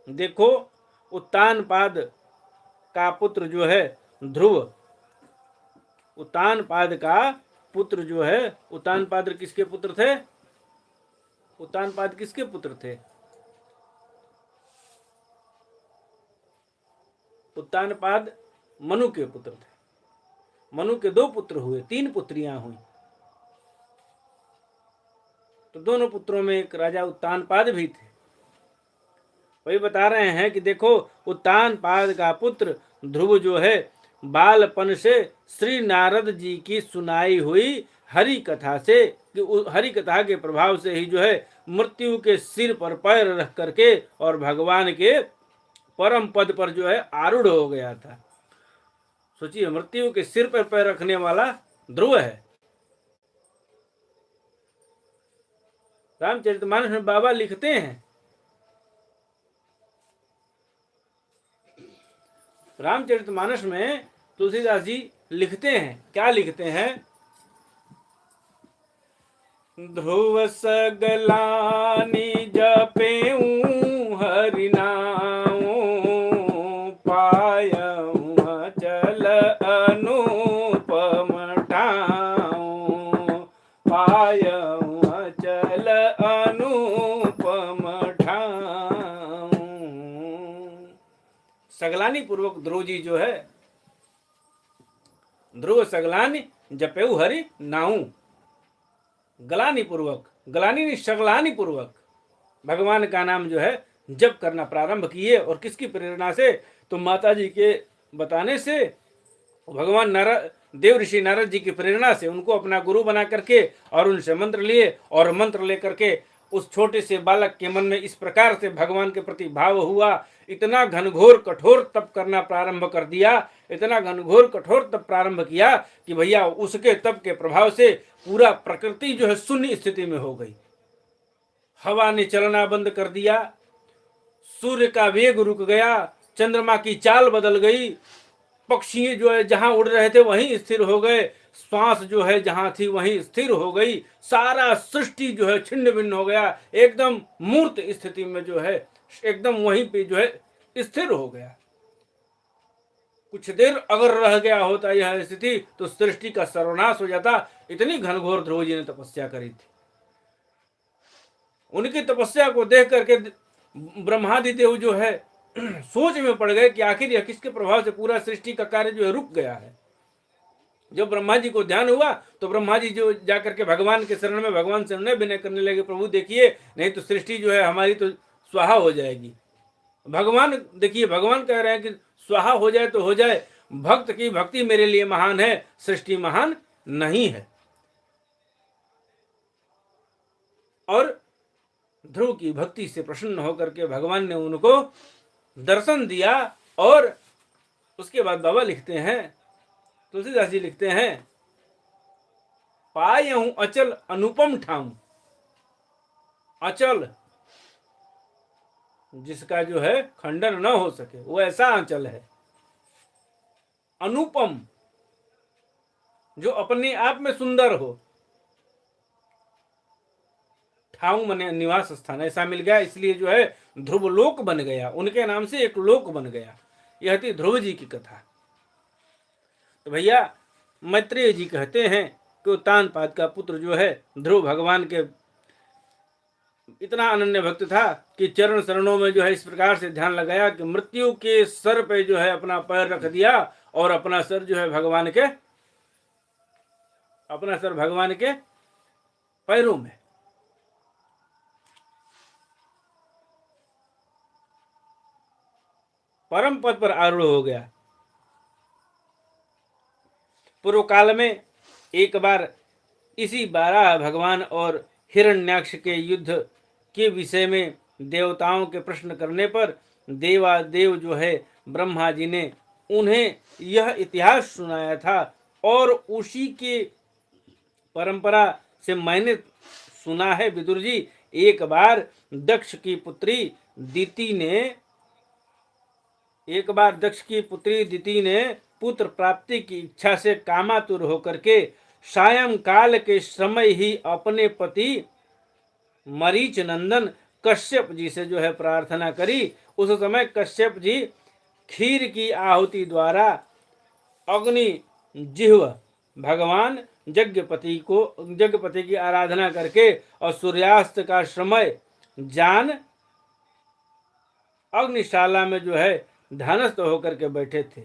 देखो उत्तानपाद का पुत्र जो है ध्रुव, उत्तानपाद का पुत्र जो है, उत्तानपाद किसके पुत्र थे? उत्तानपाद किसके पुत्र थे? उत्तानपाद मनु के पुत्र थे। मनु के 2 पुत्र हुए, 3 पुत्रियां हुई। तो दोनों पुत्रों में एक राजा उत्तानपाद भी थे। वही बता रहे हैं कि देखो उत्तानपाद का पुत्र ध्रुव जो है बालपन से श्री नारद जी की सुनाई हुई हरि कथा से, कि हरि कथा के प्रभाव से ही जो है मृत्यु के सिर पर पैर रख करके और भगवान के परम पद पर जो है आरूढ़ हो गया था। सोचिए, मृत्यु के सिर पर पैर रखने वाला ध्रुव है। रामचरितमानस में बाबा लिखते हैं, रामचरितमानस में तुलसीदास जी लिखते हैं, क्या लिखते हैं? ध्रुव सगलानि जपेऊं हरि नामो, पायऊं अचल अनुपम ठाऊं, पायऊं अचल अनुपम ठाऊं। सगलानी पूर्वक ध्रुव जी जो है, ध्रुव सगलानी जपेऊ हरि नाऊ, गलानी पूर्वक, गलानी नहीं सगलानी पूर्वक भगवान का नाम जो है जप करना प्रारंभ किए। और किसकी प्रेरणा से? तो माता जी के बताने से, भगवान नारद, देव ऋषि नारद जी की प्रेरणा से उनको अपना गुरु बना करके और उनसे मंत्र लिए, और मंत्र लेकर के उस छोटे से बालक के मन में इस प्रकार से भगवान के प्रति भाव हुआ, इतना घनघोर कठोर तप करना प्रारंभ कर दिया, इतना घनघोर कठोर तप प्रारंभ किया कि भैया उसके तप के प्रभाव से पूरा प्रकृति जो है शून्य स्थिति में हो गई। हवा ने चलना बंद कर दिया, सूर्य का वेग रुक गया, चंद्रमा की चाल बदल गई, पक्षी जो है जहां उड़ रहे थे वहीं स्थिर हो गए, श्वास जो है जहां थी वहीं स्थिर हो गई, सारा सृष्टि जो है छिन्न भिन्न हो गया, एकदम मूर्त स्थिति में जो है एकदम वहीं पे जो है स्थिर हो गया। कुछ देर अगर रह गया होता यह स्थिति तो सृष्टि का सर्वनाश हो जाता। इतनी घनघोर ध्रुव जी ने तपस्या करी थी। उनकी तपस्या को देख करके ब्रह्मादि देव जो है सोच में पड़ गए कि आखिर यह किसके प्रभाव से पूरा सृष्टि का कार्य जो है रुक गया है। जब ब्रह्मा जी को ध्यान हुआ तो ब्रह्मा जी जो जाकर के भगवान के शरण में, भगवान से विनय विनय करने लगे, प्रभु देखिए नहीं तो सृष्टि जो है हमारी तो स्वाहा हो जाएगी। भगवान देखिए, भगवान कह रहे हैं कि स्वाहा हो जाए तो हो जाए, भक्त की भक्ति मेरे लिए महान है, सृष्टि महान नहीं है। और ध्रुव की भक्ति से प्रसन्न होकर के भगवान ने उनको दर्शन दिया। और उसके बाद बाबा लिखते हैं, तुलसीदास जी लिखते हैं, पायऊं अचल अनुपम ठाऊं। अचल जिसका जो है खंडन न हो सके, वो ऐसा अंचल है। अनुपम जो अपने आप में सुंदर हो। ठाऊं मने निवास स्थान, ऐसा मिल गया, इसलिए जो है ध्रुव लोक बन गया, उनके नाम से एक लोक बन गया। यह थी ध्रुव जी की कथा। तो भैया मैत्रेय जी कहते हैं कि उत्तानपाद का पुत्र जो है ध्रुव भगवान के इतना अनन्य भक्त था कि चरण शरणों में जो है इस प्रकार से ध्यान लगाया कि मृत्यु के सर पे जो है अपना पैर रख दिया और अपना सर जो है भगवान के, अपना सर भगवान के पैरों में। परम पद पर आरूढ़ हो गया। पूर्व काल में एक बार इसी बारह भगवान और हिरण्याक्ष के युद्ध के विषय में देवताओं के प्रश्न करने पर देवादेव जो है ब्रह्मा जी ने उन्हें यह इतिहास सुनाया था। और उसी के परंपरा से मैंने सुना है विदुर जी, एक बार दक्ष की पुत्री दिति ने पुत्र प्राप्ति की इच्छा से कामातुर होकर के सायं काल के समय ही अपने पति मरीच नंदन कश्यप जी से जो है प्रार्थना करी। उस समय कश्यप जी खीर की आहुति द्वारा अग्नि जिह्व भगवान यज्ञपति की आराधना करके और सूर्यास्त का समय जान अग्निशाला में जो है ध्यानस्थ होकर के बैठे थे।